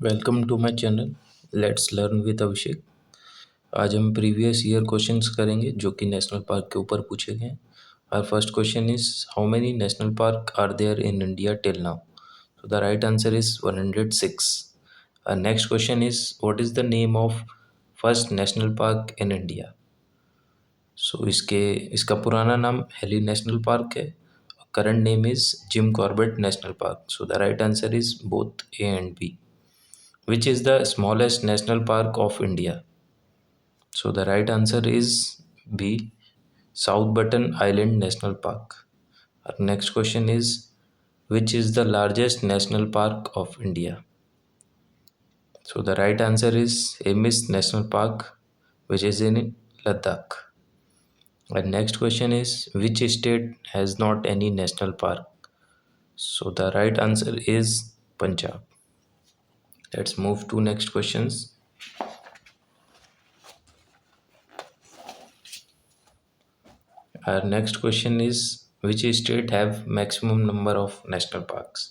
Welcome to my channel let's learn with Abhishek. आज हम previous year questions करेंगे जो कि नेशनल पार्क के ऊपर पूछे गए हैं। Our first question is how many national park are there in India till now. So the right answer is 106। Our next question is what is the name of first national park in India. So इसका पुराना नाम Hailey national park है। Current name is Jim Corbett national park. So the right answer is both A and B. Which is the smallest national park of India? So the right answer is B. South Button Island National Park. Our next question is which is the largest national park of India? So the right answer is Amis National Park, which is in Ladakh. Our next question is which state has not any national park? So the right answer is Punjab. Let's move to next questions. Our next question is which state have maximum number of national parks?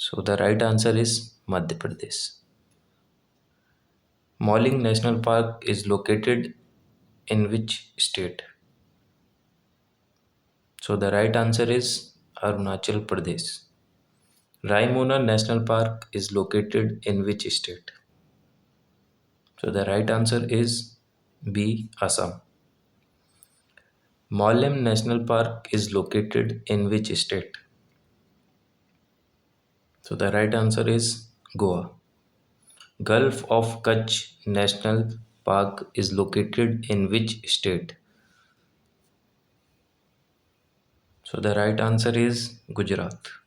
So the right answer is Madhya Pradesh. Mauling National Park is located in which state? So the right answer is Arunachal Pradesh. Raimuna National Park is located in which state? So the right answer is B. Assam. Mollem National Park is located in which state? So the right answer is Goa. Gulf of Kutch National Park is located in which state? So the right answer is Gujarat.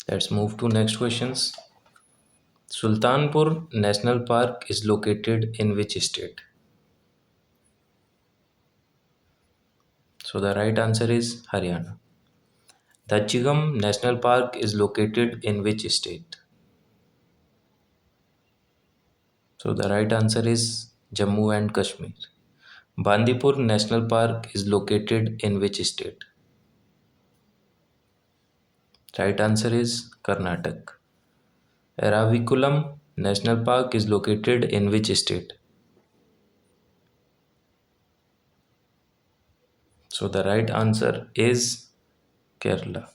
Let's move to next questions. Sultanpur National Park is located in which state? So the right answer is Haryana. Dachigam National Park is located in which state? So the right answer is Jammu and Kashmir. Bandipur National Park is located in which state? Right answer is Karnataka. Eraviculam National Park is located in which state? So the right answer is Kerala.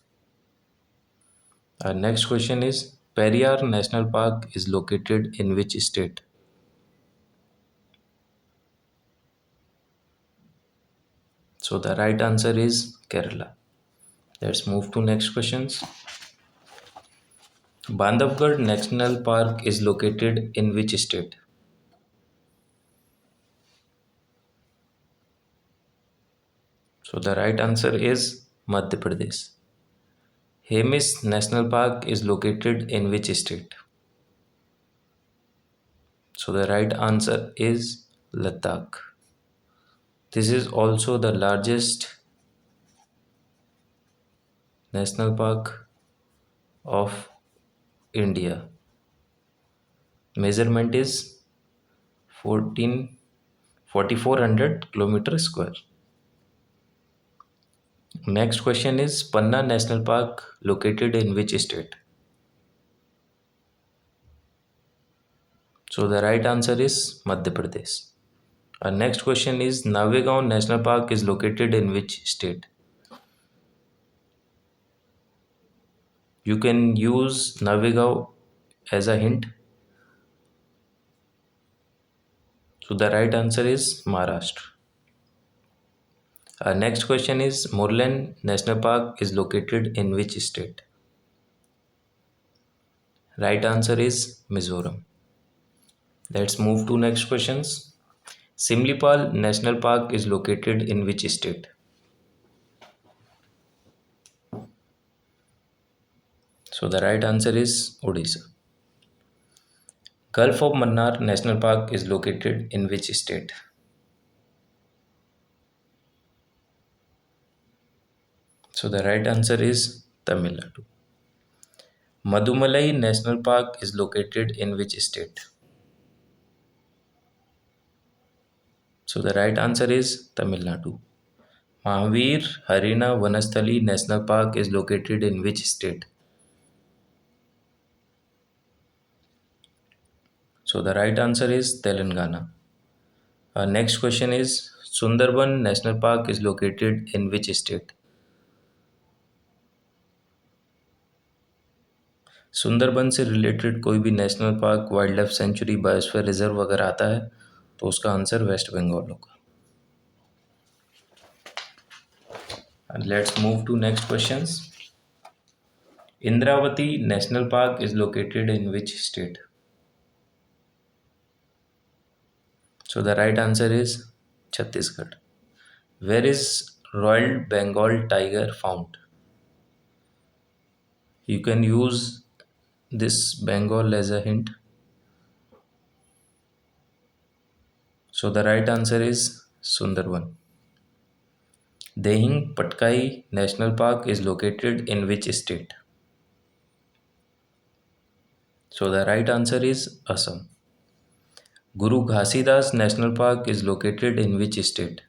Our next question is Periyar National Park is located in which state? So the right answer is Kerala. Let's move to next questions. Bandhavgarh National Park is located in which state? So the right answer is Madhya Pradesh. Hemis National Park is located in which state? So the right answer is Ladakh. This is also the largest national park of India. Measurement is 14 4400 kilometer square. Next question is Panna National Park located in which state? So the right answer is Madhya Pradesh. Our next question is Navegaon National Park is located in which state? You can use Navegaon as a hint. So the right answer is Maharashtra. Our next question is Moreland National Park is located in which state? Right answer is Mizoram. Let's move to next questions. Simlipal National Park is located in which state? So the right answer is Odisha. Gulf of Mannar National Park is located in which state? So the right answer is Tamil Nadu. Madumalai National Park is located in which state? So the right answer is Tamil Nadu. Mahavir Harina Vanasthali National Park is located in which state? So the right answer is Telangana. Our next question is Sundarban National Park is located in which state? Sundarban से related कोई भी national park, wild life sanctuary, biosphere reserve अगर आता है तो उसका answer waste Bengal होगा. And let's move to next questions. Indravati National Park is located in which state? So the right answer is Chhattisgarh. Where is Royal Bengal tiger found? You can use this Bengal as a hint. So the right answer is Sundarban. Dehing Patkai National Park is located in which state? So the right answer is Assam. Guru Ghasidas National Park is located in which state?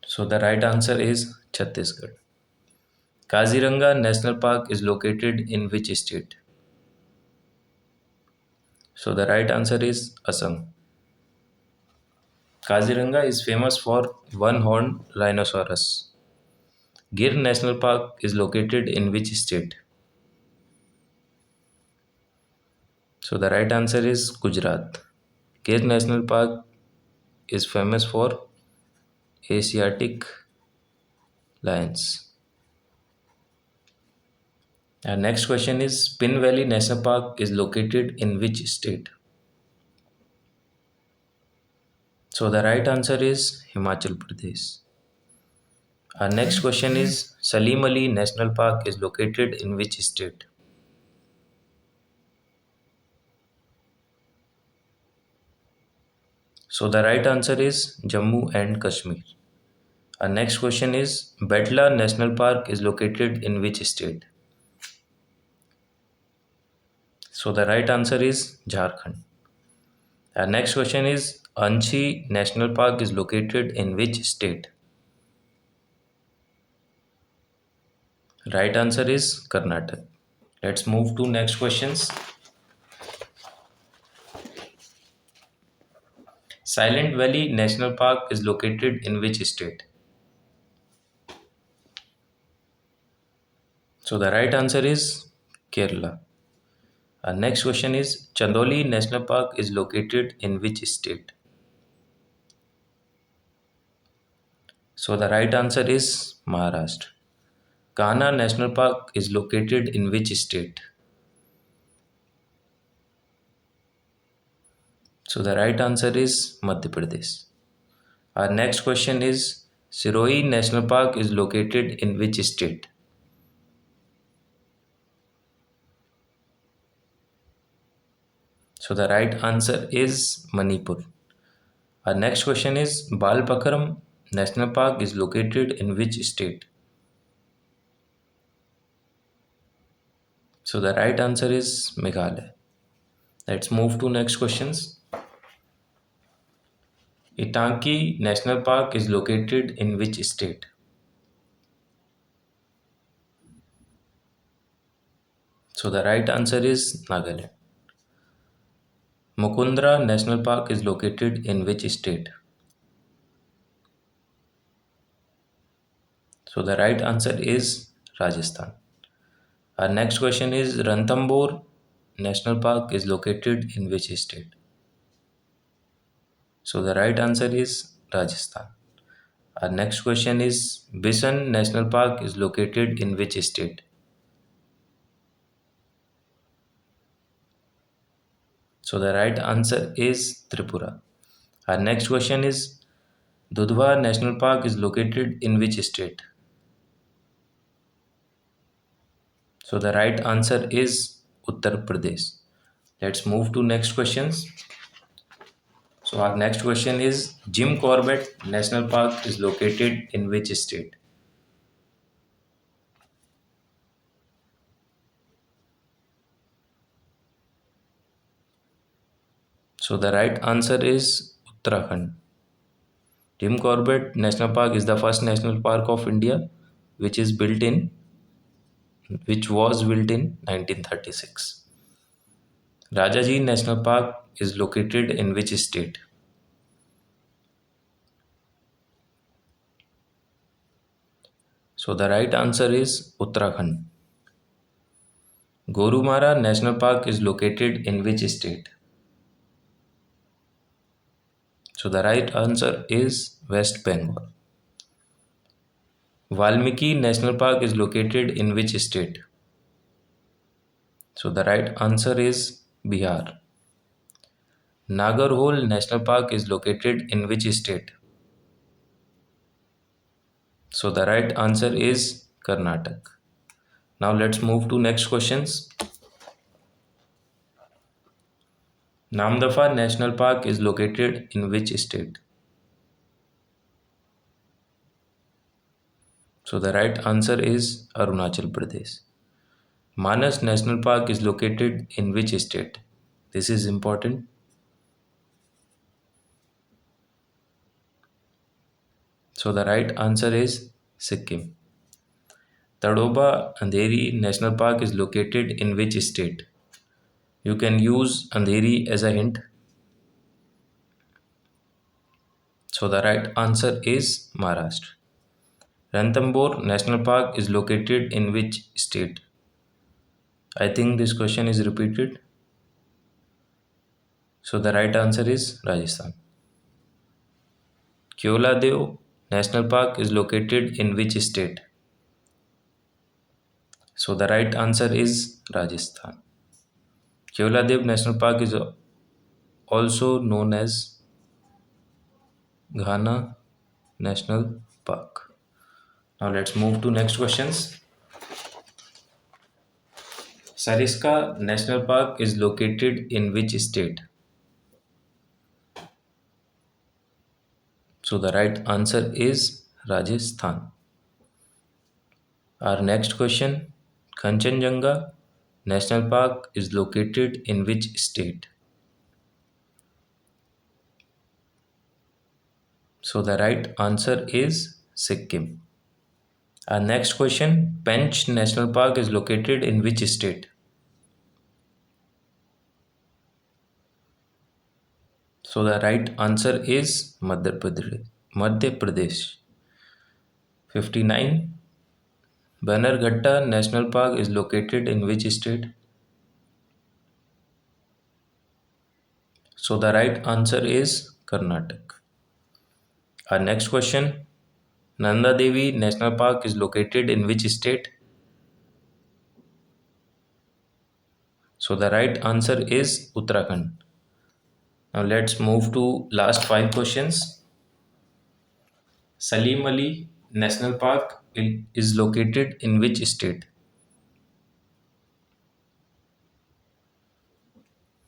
So the right answer is Chhattisgarh. Kaziranga National Park is located in which state? So the right answer is Assam. Kaziranga is famous for one-horned rhinoceros. Gir National Park is located in which state? So the right answer is Gujarat. Gir National Park is famous for Asiatic lions. Our next question is Spin Valley National Park is located in which state? So the right answer is Himachal Pradesh. Our next question is Salim Ali National Park is located in which state? So the right answer is Jammu and Kashmir. Our next question is Betla National Park is located in which state? So the right answer is Jharkhand. Our next question is Anchi National Park is located in which state? Right answer is Karnataka. Let's move to next questions. Silent Valley National Park is located in which state? So the right answer is Kerala. Our next question is Chandoli National Park is located in which state? So the right answer is Maharashtra. Kanha National Park is located in which state? So the right answer is Madhya Pradesh. Our next question is Siroi National Park is located in which state? So the right answer is Manipur. Our next question is Balpakram National Park is located in which state? So the right answer is Meghalaya. Let's move to next questions. Itanki National Park is located in which state? So the right answer is Nagaland. Mukundra National Park is located in which state? So the right answer is Rajasthan. Our next question is Ranthambore National Park is located in which state? So the right answer is Rajasthan. Our next question is Bisan National Park is located in which state? So the right answer is Tripura. Our next question is Dudhwa National Park is located in which state? So the right answer is Uttar Pradesh. Let's move to next questions. So our next question is Jim Corbett National Park is located in which state? So the right answer is Uttarakhand. Jim Corbett National Park is the first national park of India which is built in which was built in 1936. Rajaji National Park is located in which state? So the right answer is Uttarakhand. Gorumara National Park is located in which state? So the right answer is West Bengal. Valmiki National Park is located in which state? So the right answer is Bihar. Nagarhole National Park is located in which state? So the right answer is Karnataka. Now let's move to next questions. Namdapha National Park is located in which state? So the right answer is Arunachal Pradesh. Manas National Park is located in which state? This is important. So the right answer is Sikkim. Tadoba Andheri National Park is located in which state? You can use Andheri as a hint. So the right answer is Maharashtra. Ranthambore National Park is located in which state? I think this question is repeated. So the right answer is Rajasthan. Keoladeo National Park is located in which state? So the right answer is Rajasthan. Keoladeo National Park is also known as Ghana National Park. Now let's move to next questions. Sariska National Park is located in which state? So the right answer is Rajasthan. Our next question, Kanchenjunga National Park is located in which state? So the right answer is Sikkim. Our next question, Pench National Park is located in which state? So the right answer is Madhya Pradesh. Madhya Pradesh. 59. Bannerghatta National Park is located in which state? So the right answer is Karnataka. Our next question, Nanda Devi National Park is located in which state? So the right answer is Uttarakhand. Now let's move to last 5 questions. Salim Ali National Park is located in which state?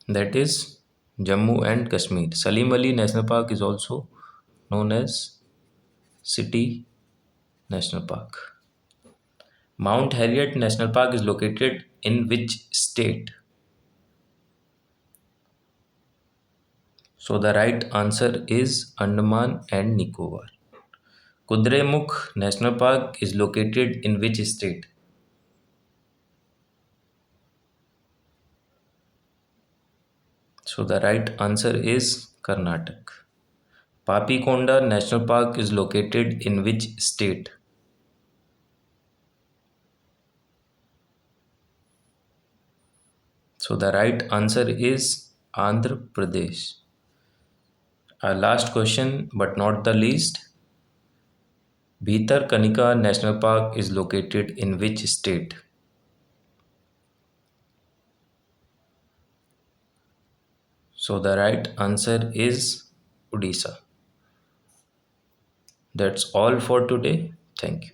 That is Jammu and Kashmir. Salim Ali National Park is also known as City National Park. Mount Harriet National Park is located in which state? So the right answer is Andaman and Nicobar. Kudremukh National Park is located in which state? So the right answer is Karnataka. Papikonda National Park is located in which state? So the right answer is Andhra Pradesh. Our last question, but not the least. Bhitarkanika National Park is located in which state? So the right answer is Odisha. That's all for today. Thank you.